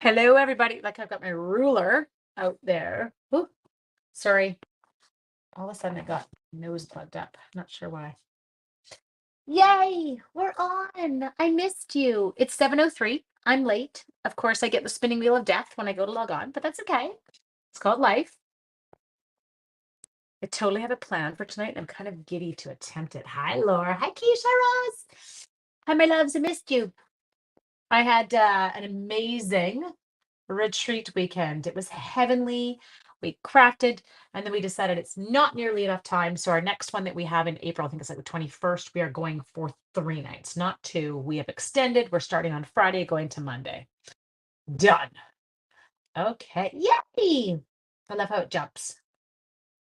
Hello, everybody. Like I've got my ruler out there. Ooh, sorry. All of a sudden it got nose plugged up. Not sure why. Yay, we're on. I missed you. It's 7:03. I'm late. Of course, I get the spinning wheel of death when I go to log on, but that's okay. It's called life. I totally have a plan for tonight, and I'm kind of giddy to attempt it. Hi, Laura. Hi, Keisha Rose. Hi, my loves. I missed you. I had an amazing retreat weekend. It was heavenly. We crafted, and then we decided it's not nearly enough time. So our next one that we have in April, I think it's like the 21st, we are going for 3 nights, not two. We have extended. We're starting on Friday, going to Monday. Done. Okay. Yay. I love how it jumps.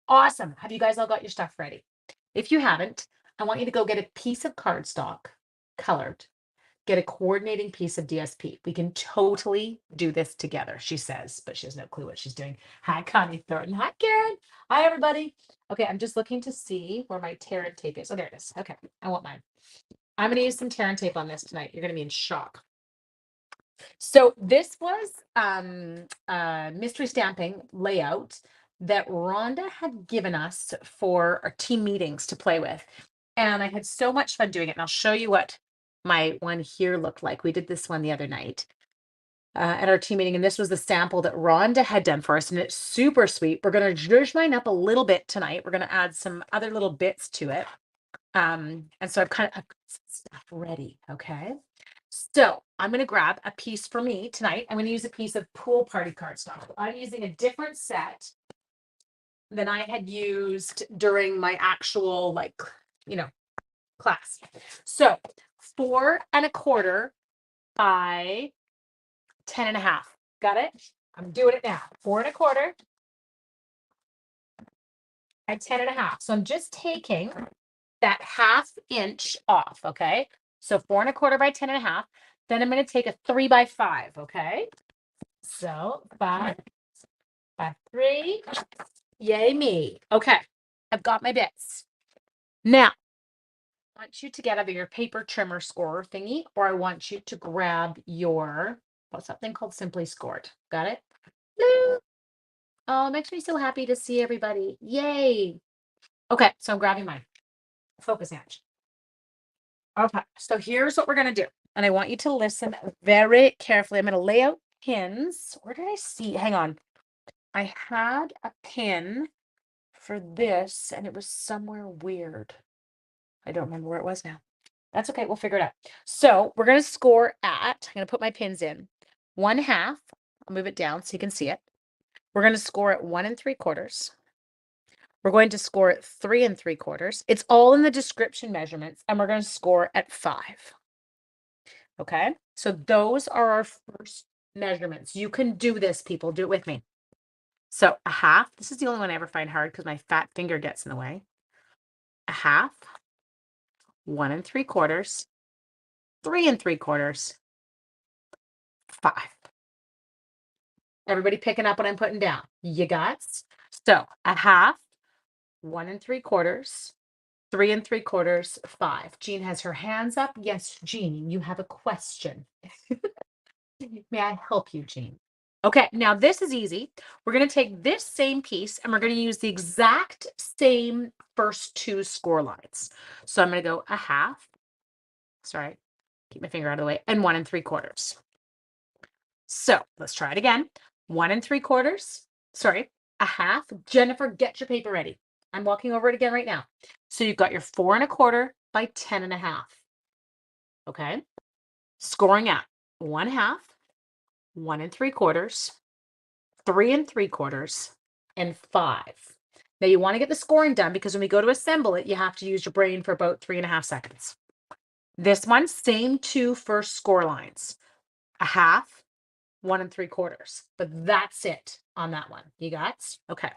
Awesome. Have you guys all got your stuff ready? If you haven't, I want you to go get a piece of cardstock, colored. Get a coordinating piece of DSP. We can totally do this together, she says, but she has no clue what she's doing. Hi, Connie Thornton. Hi, Karen. Hi, everybody. Okay, I'm just looking to see where my tear and tape is. Oh, there it is. Okay, I want mine. I'm going to use some tear and tape on this tonight. You're going to be in shock. So this was mystery stamping layout that Rhonda had given us for our team meetings to play with. And I had so much fun doing it. And I'll show you what my one here looked like. We did this one the other night at our team meeting. And this was the sample that Rhonda had done for us. And it's super sweet. We're going to zhuzh mine up a little bit tonight. We're going to add some other little bits to it. And so I've got some stuff ready. Okay. So I'm going to grab a piece for me tonight. I'm going to use a piece of pool party cardstock. I'm using a different set than I had used during my actual, like, class. So 4¼ by 10½. Got it? I'm doing it now. 4¼ by 10½. So I'm just taking that 1/2 inch off. Okay. So 4¼ by 10½. Then I'm going to take a 3 by 5. Okay. So 5 by 3. Yay me. Okay. I've got my bits. Now, I want you to get either your paper trimmer scorer thingy, or I want you to grab your, what's that thing called? Simply Scored. Got it? Hello. Oh, it makes me so happy to see everybody. Yay. Okay, so I'm grabbing mine. Focus, Ange. Okay, so here's what we're going to do. And I want you to listen very carefully. I'm going to lay out pins. Where did I see? Hang on. I had a pin for this, and it was somewhere weird. I don't remember where it was now. That's okay. We'll figure it out. So we're going to score at, I'm going to put my pins in 1/2. I'll move it down so you can see it. We're going to score at 1¾ We're going to score at 3¾ It's all in the description measurements, and we're going to score at 5. Okay. So those are our first measurements. You can do this, people. Do it with me. So 1/2. This is the only one I ever find hard because my fat finger gets in the way. 1/2, 1¾ 3¾ 5. Everybody picking up what I'm putting down? You got? So 1/2, 1¾ 3¾ 5. Jean has her hands up. Yes, Jean, you have a question. May I help you, Jean? Okay, now this is easy. We're going to take this same piece and we're going to use the exact same first 2 score lines. So I'm going to go 1/2. Sorry, keep my finger out of the way. And 1¾ So let's try it again. 1¾ Sorry, 1/2. Jennifer, get your paper ready. I'm walking over it again right now. So you've got your 4¼ by 10½. Okay. Scoring at 1/2, 1¾ 3¾ and 5. Now you want to get the scoring done because when we go to assemble it, you have to use your brain for about 3½ seconds. This one, same 2 first score lines. 1/2, 1¾ But that's it on that one. You got? Okay.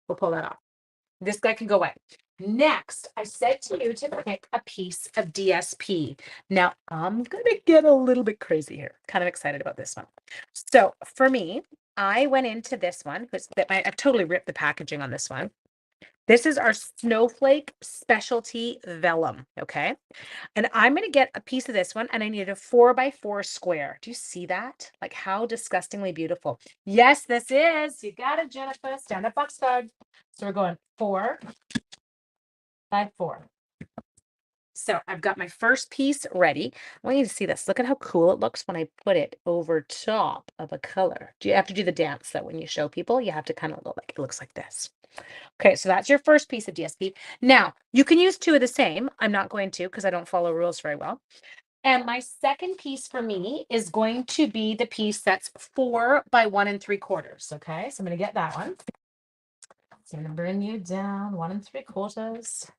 We'll pull that off. This guy can go away. Next, I said to you to pick a piece of DSP. Now, I'm going to get a little bit crazy here. Kind of excited about this one. So for me, I went into this one. I've totally ripped the packaging on this one. This is our snowflake specialty vellum, okay? And I'm gonna get a piece of this one, and I need a 4x4 square. Do you see that? Like, how disgustingly beautiful. Yes, this is. You got it, Jennifer. Stand up, box guard. So we're going 4x4. So I've got my first piece ready. I want you to see this. Look at how cool it looks when I put it over top of a color. Do you have to do the dance that when you show people, you have to kind of look like it looks like this. Okay, so that's your first piece of DSP. Now, you can use two of the same. I'm not going to because I don't follow rules very well. And my second piece for me is going to be the piece that's 4 by 1 3/4. Okay, so I'm going to get that one. So I'm going to bring you down 1 3/4.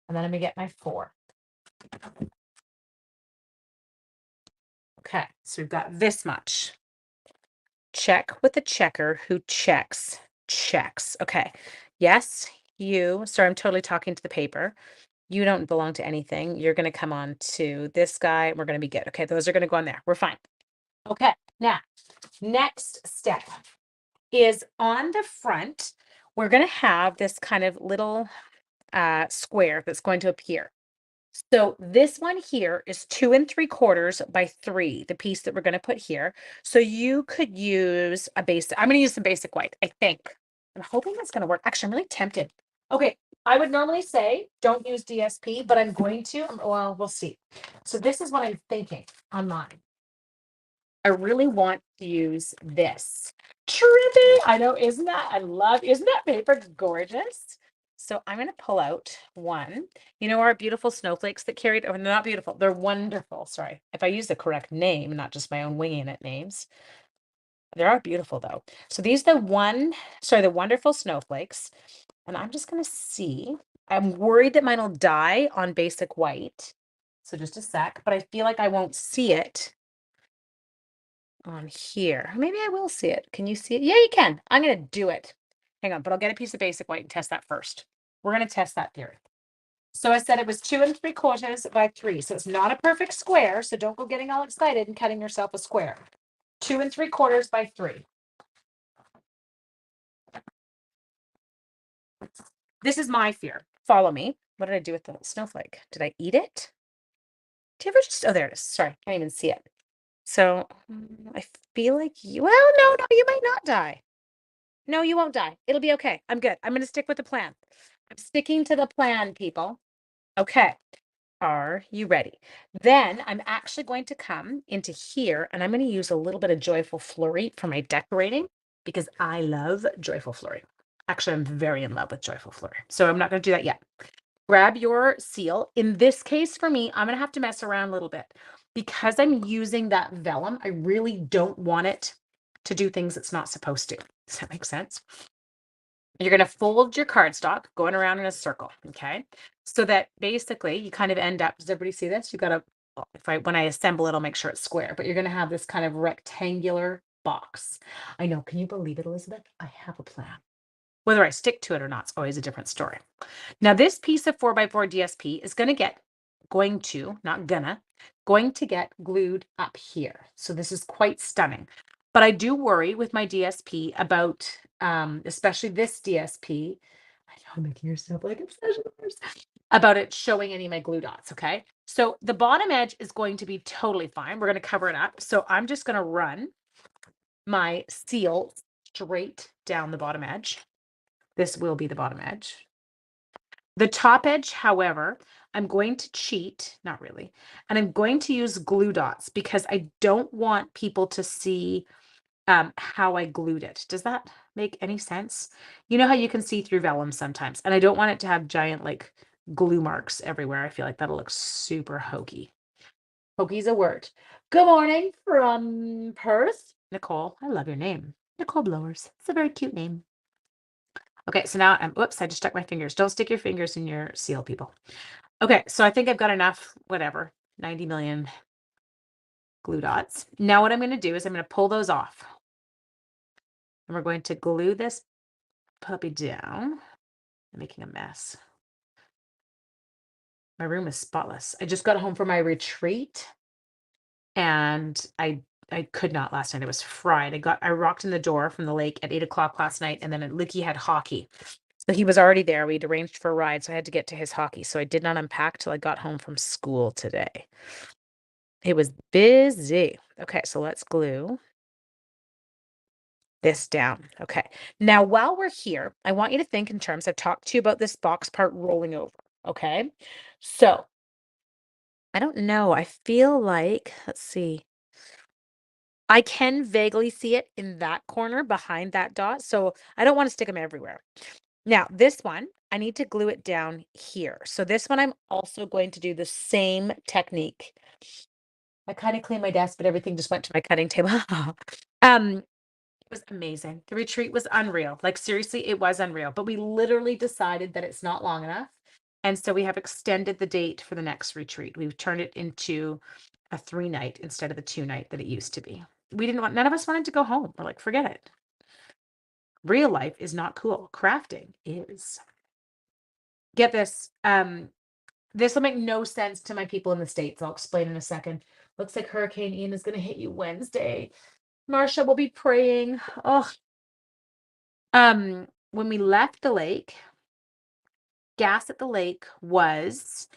And then I'm going to get my 4. Okay, so we've got this much. Check with the checker who checks. Okay. Yes, you. Sorry, I'm totally talking to the paper. You don't belong to anything. You're going to come on to this guy. We're going to be good. Okay, those are going to go on there. We're fine. Okay, now, next step is on the front. We're going to have this kind of little square that's going to appear. So this one here is 2 3/4 by 3, the piece that we're going to put here. So you could use a basic, I'm going to use some basic white, I think. I'm hoping that's going to work. Actually, I'm really tempted. Okay, I would normally say don't use DSP, but I'm going to. Well, we'll see. So this is what I'm thinking on mine. I really want to use this. Trippy. I know, isn't that paper gorgeous? So I'm going to pull out one. You know our beautiful snowflakes that carried, or they're not beautiful, they're wonderful. Sorry, if I use the correct name, not just my own winging it names. They are beautiful though. So these are the wonderful snowflakes. And I'm just going to see. I'm worried that mine will die on basic white. So just a sec, but I feel like I won't see it on here. Maybe I will see it. Can you see it? Yeah, you can. I'm going to do it. Hang on, but I'll get a piece of basic white and test that first. We're going to test that theory. So I said it was 2 3/4 by 3. So it's not a perfect square. So don't go getting all excited and cutting yourself a square. 2 3/4 by 3. This is my fear. Follow me. What did I do with the snowflake? Did I eat it? Do you ever just, oh, there it is. Sorry, can't even see it. So I feel like well, no, you might not die. No, you won't die. It'll be okay. I'm good. I'm going to stick with the plan. I'm sticking to the plan, people. Okay. Are you ready? Then I'm actually going to come into here and I'm going to use a little bit of Joyful Flurry for my decorating because I love Joyful Flurry. Actually, I'm very in love with Joyful Flurry. So I'm not going to do that yet. Grab your seal. In this case, for me, I'm going to have to mess around a little bit because I'm using that vellum. I really don't want it to do things it's not supposed to. Does that make sense? You're going to fold your cardstock going around in a circle, okay? So that basically you kind of end up, does everybody see this? You got to, when I assemble it, I'll make sure it's square, but you're going to have this kind of rectangular box. I know, can you believe it, Elizabeth? I have a plan. Whether I stick to it or not, it's always a different story. Now, this piece of 4x4 DSP is going to get glued up here. So this is quite stunning. But I do worry with my DSP about, especially this DSP, I know I'm making yourself like obsession about it showing any of my glue dots, okay? So the bottom edge is going to be totally fine. We're going to cover it up. So I'm just going to run my seal straight down the bottom edge. This will be the bottom edge. The top edge, however, I'm going to cheat, not really, and I'm going to use glue dots because I don't want people to see how I glued it. Does that make any sense? You know how you can see through vellum sometimes, and I don't want it to have giant like glue marks everywhere. I feel like that'll look super hokey. Hokey's a word. Good morning from Perth. Nicole, I love your name. Nicole Blowers. It's a very cute name. Okay, so now whoops, I just stuck my fingers. Don't stick your fingers in your seal, people. Okay, so I think I've got enough, whatever, 90 million glue dots. Now what I'm going to do is I'm going to pull those off. And we're going to glue this puppy down. I'm making a mess. My room is spotless. I just got home from my retreat and I could not last night. It was fried. I rocked in the door from the lake at 8 o'clock last night, and then Lucky had hockey. So he was already there. We'd arranged for a ride, so I had to get to his hockey. So I did not unpack till I got home from school today. It was busy. Okay, so let's glue this down. Okay. Now, while we're here, I want you to think in terms, I've talked to you about this box part rolling over. Okay. So I don't know. I feel like, let's see. I can vaguely see it in that corner behind that dot. So I don't want to stick them everywhere. Now, this one, I need to glue it down here. So this one, I'm also going to do the same technique. I kind of cleaned my desk, but everything just went to my cutting table. It was amazing. The retreat was unreal. Like seriously, it was unreal. But we literally decided that it's not long enough. And so we have extended the date for the next retreat. We've turned it into a 3-night instead of the 2-night that it used to be. None of us wanted to go home. We're like, forget it. Real life is not cool. Crafting is. Get this. This will make no sense to my people in the States. I'll explain in a second. Looks like Hurricane Ian is going to hit you Wednesday. Marsha will be praying. Oh, when we left the lake, gas at the lake was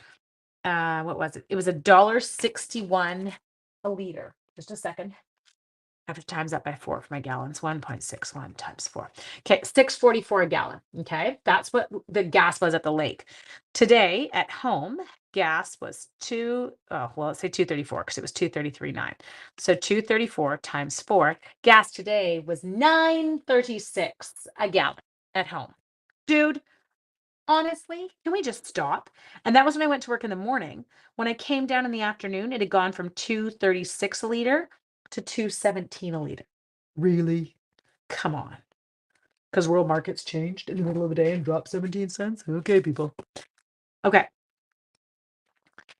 what was it? It was $1.61 a liter. Just a second. I have to times that by 4 for my gallons. 1.61 times 4. Okay, $6.44 a gallon. Okay, that's what the gas was at the lake. Today at home, gas was let's say 234 because it was 233.9. So 234 times 4. Gas today was 9.36 a gallon at home. Dude, honestly, can we just stop? And that was when I went to work in the morning. When I came down in the afternoon, it had gone from 2.36 a liter to 2.17 a liter. Really? Come on. Because world markets changed in the middle of the day and dropped 17 cents. Okay, people. Okay.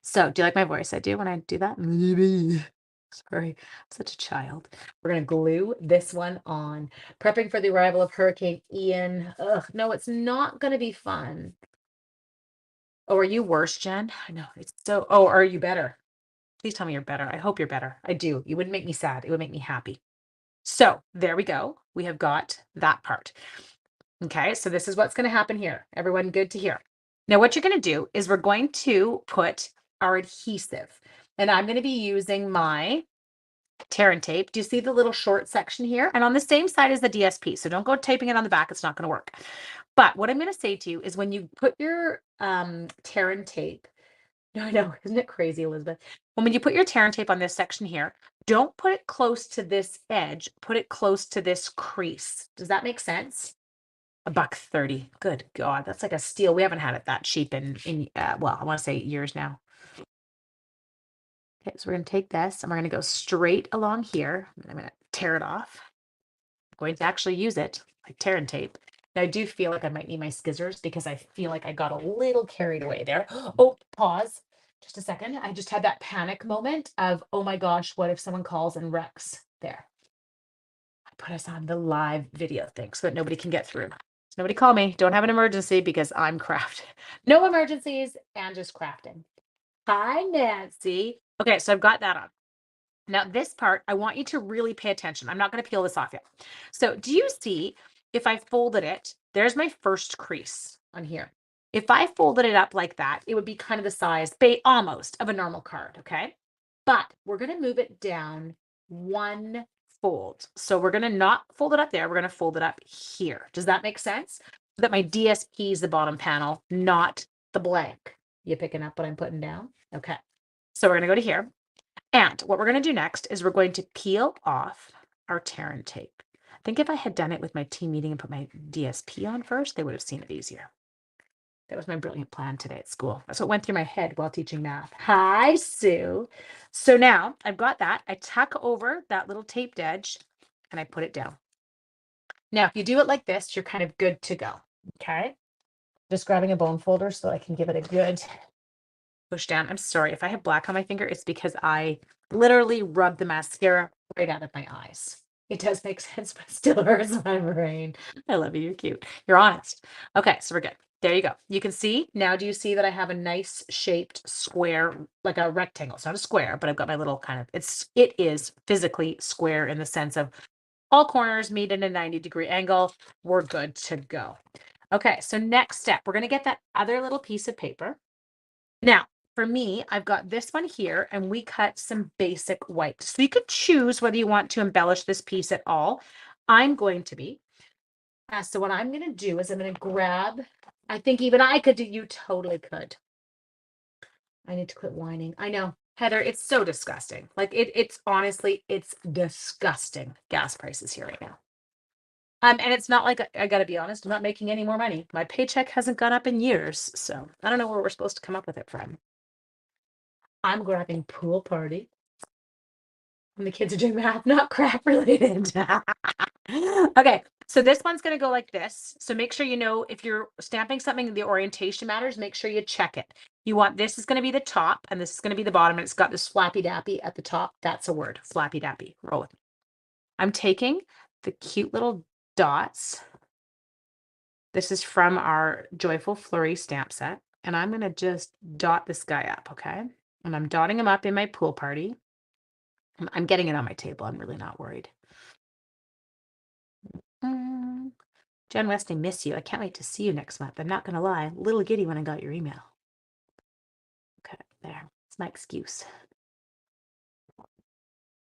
So, do you like my voice? I do when I do that. Sorry, I'm such a child. We're going to glue this one on. Prepping for the arrival of Hurricane Ian. Ugh, no, it's not going to be fun. Oh, are you worse, Jen? I know. Oh, are you better? Please tell me you're better. I hope you're better. I do. You wouldn't make me sad. It would make me happy. So there we go. We have got that part. Okay, so this is what's going to happen here. Everyone good to hear. Now, what you're going to do is we're going to put our adhesive. And I'm going to be using my tear and tape. Do you see the little short section here? And on the same side as the DSP. So don't go taping it on the back. It's not going to work. But what I'm going to say to you is when you put your tear and tape, no, I know, isn't it crazy, Elizabeth? When you put your tear and tape on this section here, don't put it close to this edge. Put it close to this crease. Does that make sense? $1.30. Good God, that's like a steal. We haven't had it that cheap in well, I want to say years now. Okay, so we're going to take this and we're going to go straight along here. And I'm going to tear it off. I'm going to actually use it like tear and tape. Now, I do feel like I might need my scissors because I feel like I got a little carried away there. Oh, pause. Just a second. I just had that panic moment of, oh my gosh, what if someone calls and wrecks there? I put us on the live video thing so that nobody can get through. So nobody call me. Don't have an emergency because I'm crafting. No emergencies and just crafting. Hi, Nancy. Okay, so I've got that on. Now, this part, I want you to really pay attention. I'm not going to peel this off yet. So do you see if I folded it, there's my first crease on here. If I folded it up like that, it would be kind of the size, almost, of a normal card, okay? But we're going to move it down one fold. So we're going to not fold it up there. We're going to fold it up here. Does that make sense? So that my DSP is the bottom panel, not the blank. You picking up what I'm putting down? Okay. So we're going to go to here. And what we're going to do next is we're going to peel off our tear and tape. I think if I had done it with my team meeting and put my DSP on first, they would have seen it easier. That was my brilliant plan today at school. That's what went through my head while teaching math. Hi, Sue. So now I've got that. I tuck over that little taped edge and I put it down. Now, if you do it like this, you're kind of good to go. Okay. Just grabbing a bone folder so I can give it a good push down. I'm sorry. If I have black on my finger, it's because I literally rubbed the mascara right out of my eyes. It does make sense, but it still hurts my brain. I love you. You're cute. You're honest. Okay, so we're good. There you go. You can see now. Do you see that I have a nice shaped square, like a rectangle? It's not a square, but I've got my little kind of, it is physically square in the sense of all corners meet in a 90-degree angle. We're good to go. Okay, so next step, we're going to get that other little piece of paper. Now, for me, I've got this one here, and we cut some basic white. So you could choose whether you want to embellish this piece at all. I'm going to be. So what I'm going to do is I'm going to grab, I think even I could do, you totally could. I need to quit whining. I know, Heather, it's so disgusting. Like it's honestly, it's disgusting gas prices here right now. And it's not like I gotta be honest, I'm not making any more money. My paycheck hasn't gone up in years, so I don't know where we're supposed to come up with it from. I'm grabbing pool party. And the kids are doing math, not crap related. Okay, so this one's gonna go like this. So make sure you know if you're stamping something, the orientation matters, make sure you check it. You want this is gonna be the top and this is gonna be the bottom, and it's got this flappy dappy at the top. That's a word, flappy dappy. Roll with me. I'm taking the cute little dots. This is from our Joyful Flurry stamp set. And I'm going to just dot this guy up, okay? And I'm dotting him up in my pool party. I'm getting it on my table. I'm really not worried. Jen West, I miss you. I can't wait to see you next month. I'm not going to lie. A little giddy when I got your email. Okay, there. It's my excuse.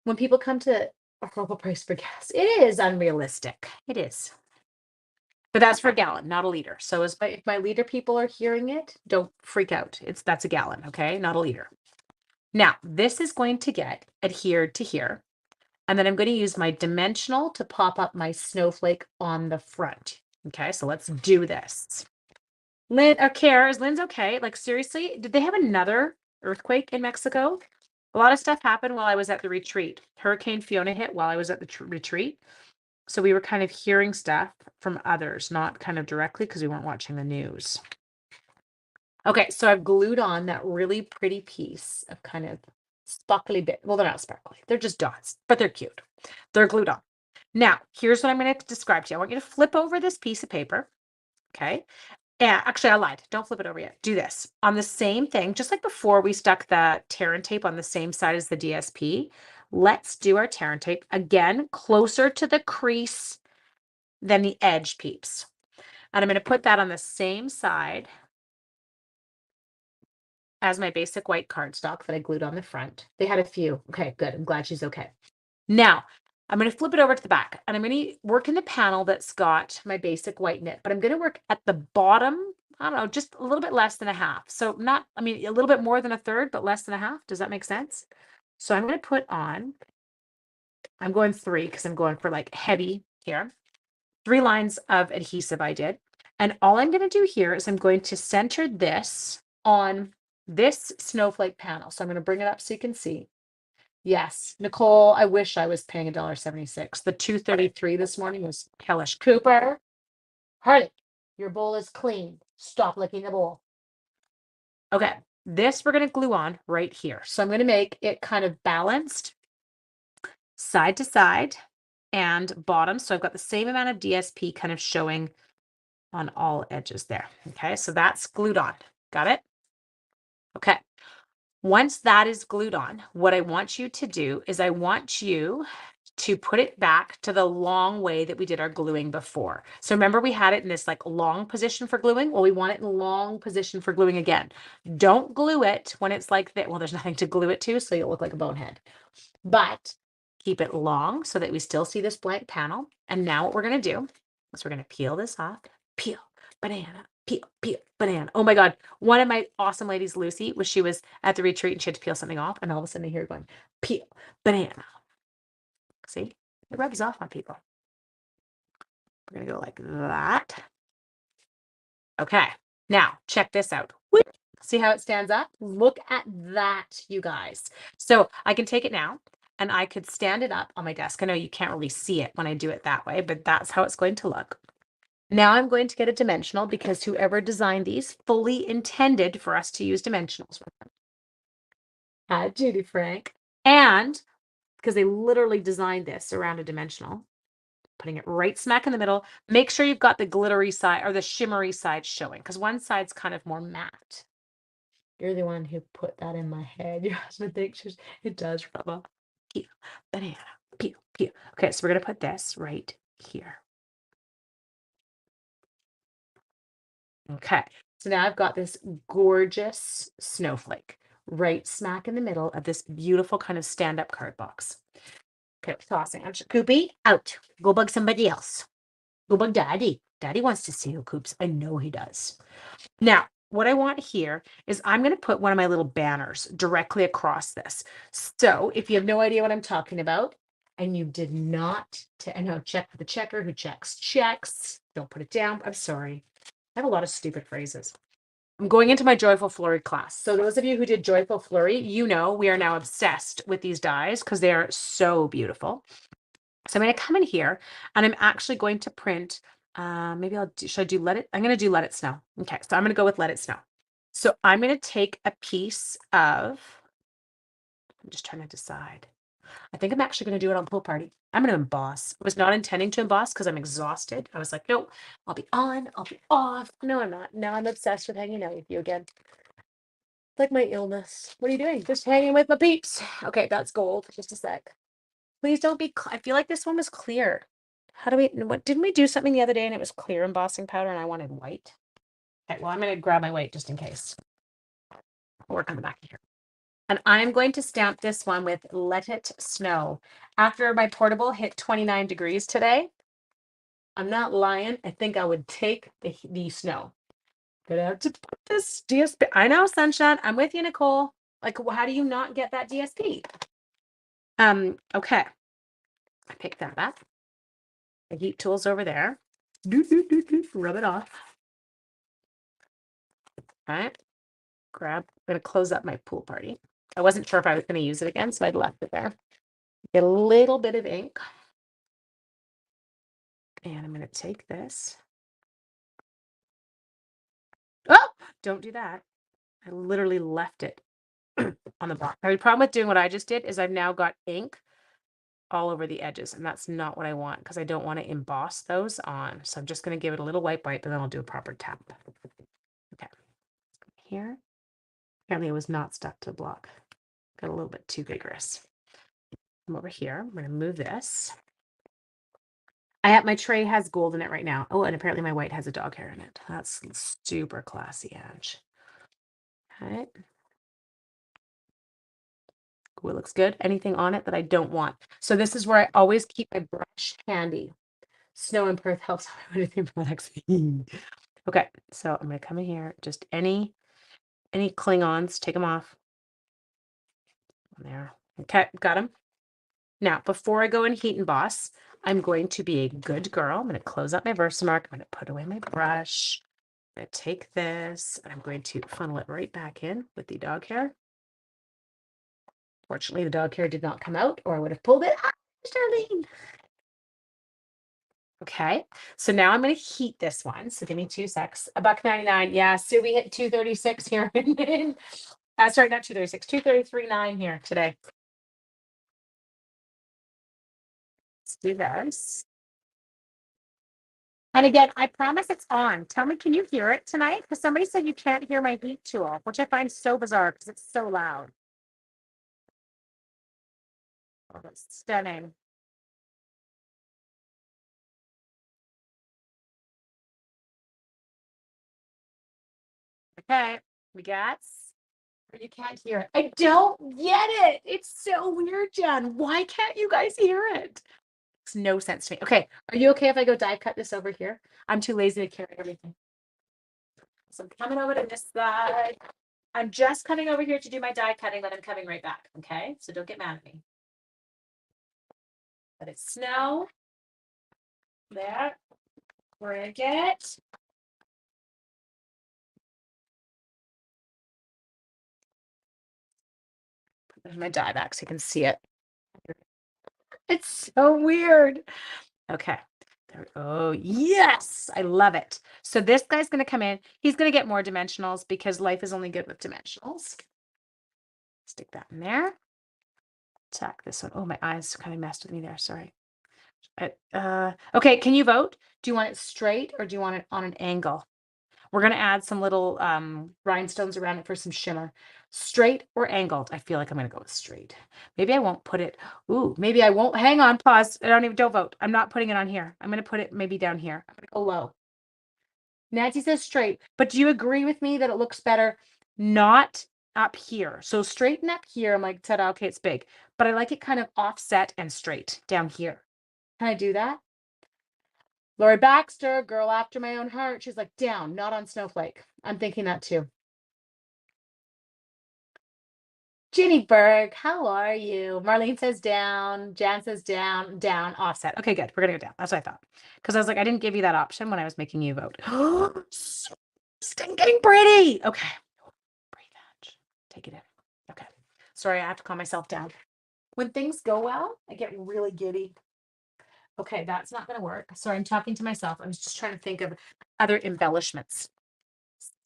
When people come to a horrible price for gas, it is unrealistic. It is. But that's for a gallon, not a liter. So if my liter people are hearing it, don't freak out. That's a gallon, okay? Not a liter. Now, this is going to get adhered to here. And then I'm going to use my dimensional to pop up my snowflake on the front. Okay, so let's do this. Lynn, is Lynn's okay? Like, seriously, did they have another earthquake in Mexico? A lot of stuff happened while I was at the retreat. Hurricane Fiona hit while I was at the retreat. So we were kind of hearing stuff from others, not kind of directly because we weren't watching the news. Okay, so I've glued on that really pretty piece of kind of sparkly bit. Well, they're not sparkly. They're just dots, but they're cute. They're glued on. Now, here's what I'm going to describe to you. I want you to flip over this piece of paper. Okay. Yeah, actually, I lied. Don't flip it over yet. Do this on the same thing, just like before we stuck the tear and tape on the same side as the DSP. Let's do our tear and tape again, closer to the crease than the edge, peeps. And I'm going to put that on the same side as my basic white cardstock that I glued on the front. They had a few. Okay, good. I'm glad she's okay. Now, I'm going to flip it over to the back and I'm going to work in the panel that's got my basic white knit, but I'm going to work at the bottom. I don't know, just a little bit less than a half. So a little bit more than a third, but less than a half. Does that make sense? So I'm going to put on, I'm going 3 because I'm going for like heavy here. 3 lines of adhesive I did. And all I'm going to do here is I'm going to center this on this snowflake panel. So I'm going to bring it up so you can see. Yes, Nicole, I wish I was paying $1.76. The $2.33 this morning was hellish. Cooper, Harley, your bowl is clean. Stop licking the bowl. Okay, this we're going to glue on right here. So I'm going to make it kind of balanced side to side and bottom. So I've got the same amount of DSP kind of showing on all edges there. Okay, so that's glued on. Got it? Okay. Once that is glued on, what I want you to do is I want you to put it back to the long way that we did our gluing before. So remember we had it in this like long position for gluing? Well, we want it in long position for gluing again. Don't glue it when it's like that. Well, there's nothing to glue it to, so you'll look like a bonehead. But keep it long so that we still see this blank panel. And now what we're going to do is we're going to peel this off. Peel, banana, peel, banana. Oh my God. One of my awesome ladies, Lucy, she was at the retreat and she had to peel something off. And all of a sudden I hear her going, peel, banana. See, it rubs off on people. We're going to go like that. Okay. Now check this out. Whoop. See how it stands up? Look at that, you guys. So I can take it now and I could stand it up on my desk. I know you can't really see it when I do it that way, but that's how it's going to look. Now I'm going to get a dimensional because whoever designed these fully intended for us to use dimensionals. Hi, Judy Frank. And because they literally designed this around a dimensional, putting it right smack in the middle. Make sure you've got the glittery side or the shimmery side showing because one side's kind of more matte. You're the one who put that in my head. Your husband thinks it does rub off. Peel, banana, peel, peel. Okay, so we're going to put this right here. Okay, so now I've got this gorgeous snowflake right smack in the middle of this beautiful kind of stand-up card box. Okay, tossing. Coopy, out. Go bug somebody else. Go bug Daddy. Daddy wants to see who Coops. I know he does. Now, what I want here is I'm going to put one of my little banners directly across this. So if you have no idea what I'm talking about, and you did not, I know, check the checker who checks. Don't put it down. I'm sorry. I have a lot of stupid phrases. I'm going into my Joyful Flurry class. So those of you who did Joyful Flurry, you know we are now obsessed with these dies because they are so beautiful. So I'm going to come in here and I'm actually going to print, maybe should I do Let It? I'm going to do Let It Snow. Okay, so I'm going to go with Let It Snow. So I'm going to take a piece of, I'm just trying to decide. I think I'm actually going to do it on Pool Party. I'm going to emboss. I was not intending to emboss because I'm exhausted. I was like, nope, I'll be on, I'll be off. No, I'm not. Now I'm obsessed with hanging out with you again. Like my illness. What are you doing? Just hanging with my peeps. Okay, that's gold. Just a sec. Please don't be, I feel like this one was clear. How do we, what, didn't we do something the other day and it was clear embossing powder and I wanted white? Okay, well, I'm going to grab my white just in case. We're coming back here. And I'm going to stamp this one with Let It Snow. After my portable hit 29 degrees today, I'm not lying. I think I would take the snow. Gonna have to put this DSP. I know, Sunshine. I'm with you, Nicole. Like, how do you not get that DSP? Okay. I picked that up. The heat tool's over there. Rub it off. All right. I'm gonna close up my Pool Party. I wasn't sure if I was gonna use it again, so I'd left it there. Get a little bit of ink. And I'm gonna take this. Oh, don't do that. I literally left it on the box. The problem with doing what I just did is I've now got ink all over the edges, and that's not what I want because I don't want to emboss those on. So I'm just going to give it a little wipe, but then I'll do a proper tap. Okay, here. Apparently it was not stuck to the block. Got a little bit too vigorous. Come over here. I'm going to move this. My tray has gold in it right now. Oh, and apparently my white has a dog hair in it. That's super classy, Ange. Okay. Ooh, it looks good. Anything on it that I don't want. So this is where I always keep my brush handy. Snow in Perth helps with anything products. Okay, so I'm gonna come in here. Just any Klingons, take them off. There. Okay, got them. Now, before I go and heat emboss, I'm going to be a good girl. I'm gonna close up my Versamark. I'm gonna put away my brush. I'm gonna take this and I'm going to funnel it right back in with the dog hair. Fortunately, the dog hair did not come out, or I would have pulled it. Ah, Charlene. Okay, so now I'm going to heat this one. So give me 2 secs. $1.99. Yeah, so we hit 236 here. Sorry, not 236, 233.9 here today. Let's do this. And again, I promise it's on. Tell me, can you hear it tonight? Because somebody said you can't hear my heat tool, which I find so bizarre because it's so loud. Oh, that's stunning. Okay, we got. You can't hear it. I don't get it. It's so weird, Jen. Why can't you guys hear it? Makes no sense to me. Okay, are you okay if I go die cut this over here? I'm too lazy to carry everything. So I'm coming over to this side. I'm just coming over here to do my die cutting, but I'm coming right back. Okay, so don't get mad at me. Let it snow. There. Bring it. Put my die back so you can see it. It's so weird. Okay. Oh, yes. I love it. So this guy's going to come in. He's going to get more dimensionals because life is only good with dimensionals. Stick that in there. Tack this one. Oh, my eyes kind of messed with me there. Sorry. Okay, can you vote? Do you want it straight or do you want it on an angle? We're going to add some little rhinestones around it for some shimmer. Straight or angled? I feel like I'm going to go with straight. Maybe I won't put it. Ooh, maybe I won't. Hang on, pause. Don't vote. I'm not putting it on here. I'm going to put it maybe down here. I'm going to go low. Nancy says straight, but do you agree with me that it looks better not up here? So straighten up here. I'm like, ta-da, okay, it's big, but I like it kind of offset and straight down here. Can I do that? Lori Baxter, girl after my own heart. She's like, down, not on Snowflake. I'm thinking that too. Ginny Berg, how are you? Marlene says down. Jan says down, down, offset. Okay, good. We're gonna go down. That's what I thought. Because I was like, I didn't give you that option when I was making you vote. So stinking pretty. Okay. Breathe out. Take it in. Okay. Sorry, I have to calm myself down. When things go well, I get really giddy. Okay, that's not gonna work. Sorry, I'm talking to myself. I was just trying to think of other embellishments.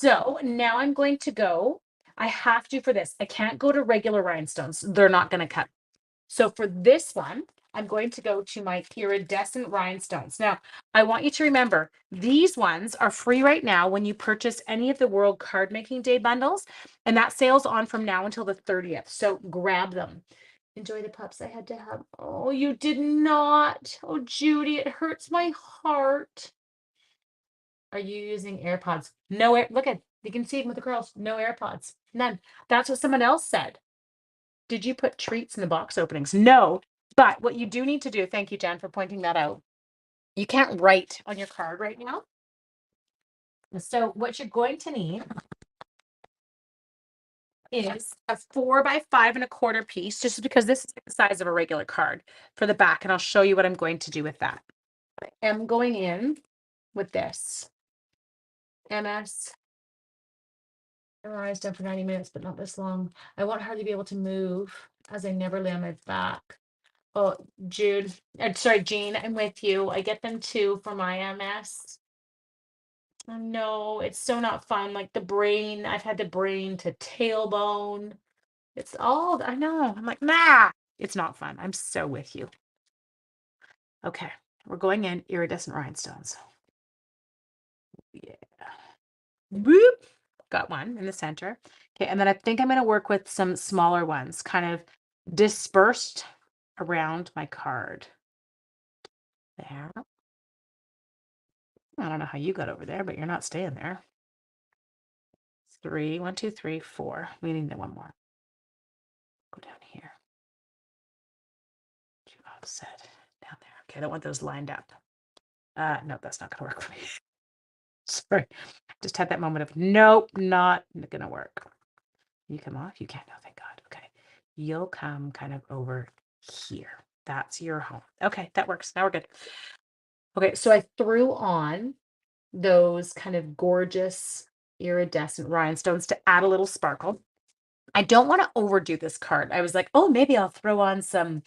So now I'm going to go. I have to for this. I can't go to regular rhinestones. They're not going to cut. So for this one, I'm going to go to my iridescent rhinestones. Now, I want you to remember these ones are free right now when you purchase any of the World Card Making Day bundles, and that sale's on from now until the 30th. So grab them. Enjoy the pups I had to have. Oh, you did not. Oh, Judy, it hurts my heart. Are you using AirPods? No air. Look at, you can see them with the curls. No AirPods. None. That's what someone else said. Did you put treats in the box openings? No. But what you do need to do, thank you, Jen, for pointing that out. You can't write on your card right now. So what you're going to need is a 4x5 1/4 piece, just because this is the size of a regular card for the back. And I'll show you what I'm going to do with that. I am going in with this MS. Her eyes done for 90 minutes, but not this long. I won't hardly be able to move as I never lay on my back. Oh, Jude, sorry, Jean, I'm with you. I get them too for my MS. Oh, no, it's so not fun. Like the brain, I've had the brain to tailbone. It's all, I know. I'm like, nah, it's not fun. I'm so with you. Okay, we're going in iridescent rhinestones. Yeah. Boop. Got one in the center. Okay, and then I think I'm going to work with some smaller ones, kind of dispersed around my card. There. I don't know how you got over there, but you're not staying there. 3, 1, 2, 3, 4. We need one more. Go down here. To offset down there. Okay, I don't want those lined up. No, that's not going to work for me. Sorry. Just had that moment of nope, not going to work. You come off? You can't. No, thank God. Okay. You'll come kind of over here. That's your home. Okay, that works. Now we're good. Okay, so I threw on those kind of gorgeous iridescent rhinestones to add a little sparkle. I don't want to overdo this card. I was like, oh, maybe I'll throw on some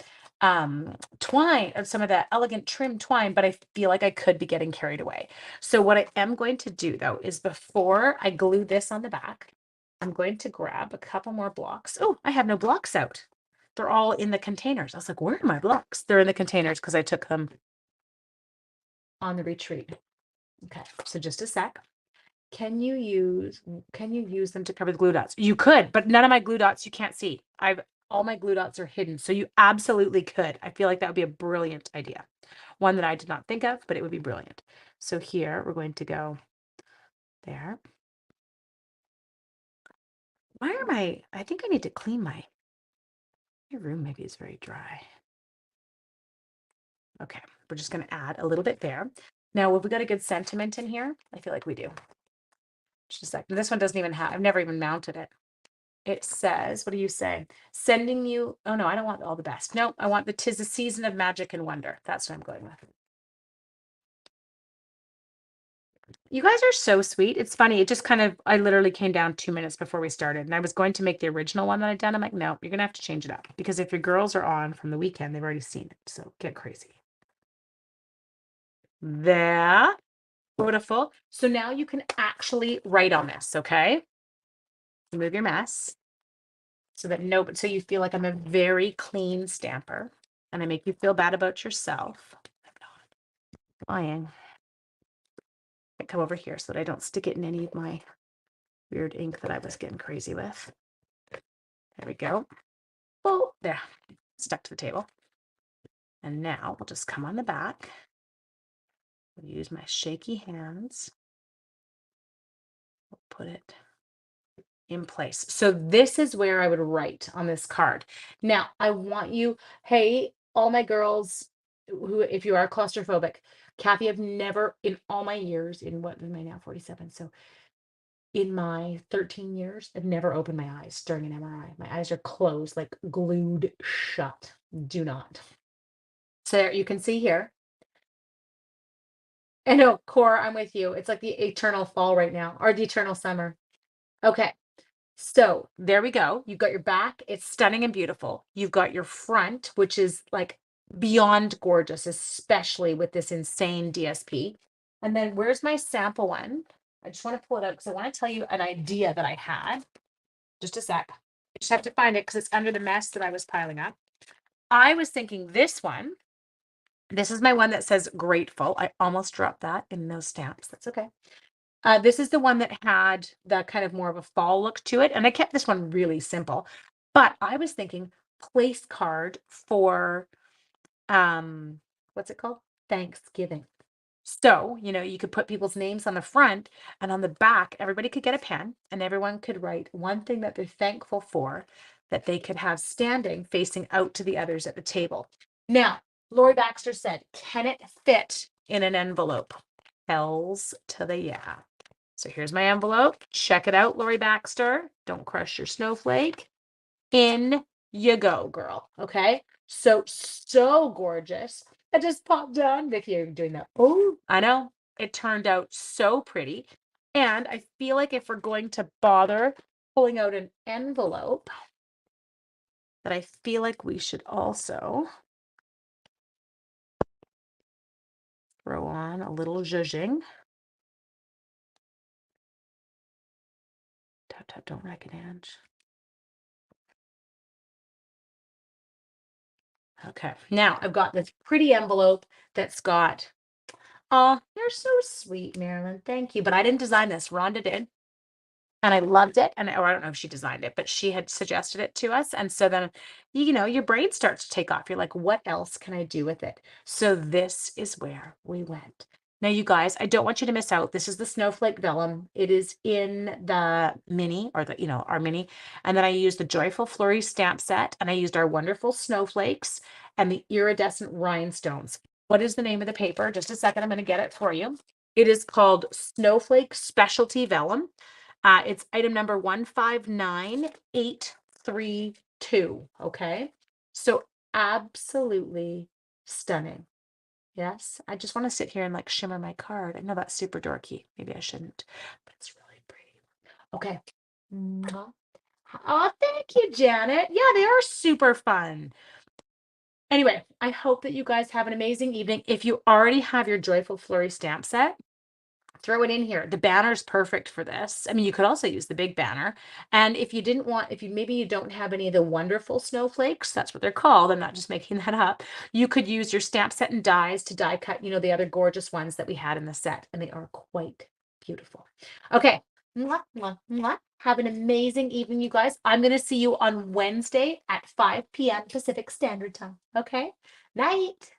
twine or some of that elegant trim twine, but I feel like I could be getting carried away. So what I am going to do though is before I glue this on the back, I'm going to grab a couple more blocks. Oh, I have no blocks out. They're all in the containers. I was like, where are my blocks? They're in the containers because I took them on the retreat. Okay, so just a sec. Can you use them to cover the glue dots? You could, but none of my glue dots you can't see. All my glue dots are hidden, so you absolutely could. I feel like that would be a brilliant idea. One that I did not think of, but it would be brilliant. So here we're going to go there. Why am I think I need to clean my room maybe is very dry. Okay, we're just going to add a little bit there. Now, have we got a good sentiment in here? I feel like we do. Just a second. This one doesn't even have, I've never even mounted it. It says, what do you say? Sending you, oh no, I don't want all the best. No, I want the 'tis a season of magic and wonder. That's what I'm going with. You guys are so sweet. It's funny. It just kind of, I literally came down 2 minutes before we started and I was going to make the original one that I'd done. I'm like, no, you're going to have to change it up because if your girls are on from the weekend, they've already seen it. So get crazy. There. Beautiful. So now you can actually write on this, okay? Remove your mess so that so you feel like I'm a very clean stamper and I make you feel bad about yourself. I'm not lying. I come over here so that I don't stick it in any of my weird ink that I was getting crazy with. There we go. Oh, there. Stuck to the table. And now we'll just come on the back. I'll use my shaky hands Put it in place. So this is where I would write on this card. Now, I want you, hey, all my girls who, if you are claustrophobic, Kathy, I've never in all my years, in what am I now, 47? So in my 13 years, I've never opened my eyes during an MRI. My eyes are closed, like glued shut. Do not. So there, you can see here. I know, Core, I'm with you. It's like the eternal fall right now, or the eternal summer. Okay. So there we go. You've got your back. It's stunning and beautiful. You've got your front, which is like beyond gorgeous, especially with this insane DSP. And then where's my sample one? I just want to pull it out because I want to tell you an idea that I had. Just a sec. I just have to find it because it's under the mess that I was piling up. I was thinking this one. This is my one that says grateful. I almost dropped that in those stamps. That's okay. This is the one that had the kind of more of a fall look to it. And I kept this one really simple. But I was thinking place card for, what's it called? Thanksgiving. So, you could put people's names on the front, and on the back, everybody could get a pen and everyone could write one thing that they're thankful for that they could have standing facing out to the others at the table. Now, Lori Baxter said, can it fit in an envelope? Hells to the yeah. So here's my envelope. Check it out, Lori Baxter. Don't crush your snowflake. In you go, girl. Okay. So gorgeous. I just popped down. Vicky, you're doing that. Oh, I know. It turned out so pretty. And I feel like if we're going to bother pulling out an envelope, that I feel like we should also throw on a little zhuzhing. Tap, tap, don't wreck it, Ange. Okay, now I've got this pretty envelope that's got, oh, you're so sweet, Marilyn. Thank you. But I didn't design this. Rhonda did. And I loved it. Or I don't know if she designed it, but she had suggested it to us. And so then, your brain starts to take off. You're like, what else can I do with it? So this is where we went. Now, you guys, I don't want you to miss out. This is the Snowflake Vellum. It is in the mini, or our mini. And then I used the Joyful Flurry stamp set, and I used our wonderful snowflakes and the iridescent rhinestones. What is the name of the paper? Just a second. I'm going to get it for you. It is called Snowflake Specialty Vellum. It's item number 159832. Okay. So absolutely stunning. Yes. I just want to sit here and like shimmer my card. I know that's super dorky. Maybe I shouldn't, but it's really pretty. Okay. Mwah. Oh, thank you, Janet. Yeah, they are super fun. Anyway, I hope that you guys have an amazing evening. If you already have your Joyful Flurry stamp set, throw it in here. The banner is perfect for this. I mean, you could also use the big banner. And if you maybe you don't have any of the wonderful snowflakes, that's what they're called. I'm not just making that up. You could use your stamp set and dies to die cut, the other gorgeous ones that we had in the set. And they are quite beautiful. Okay. Mwah, mwah, mwah. Have an amazing evening, you guys. I'm going to see you on Wednesday at 5 p.m. Pacific Standard Time. Okay. Night.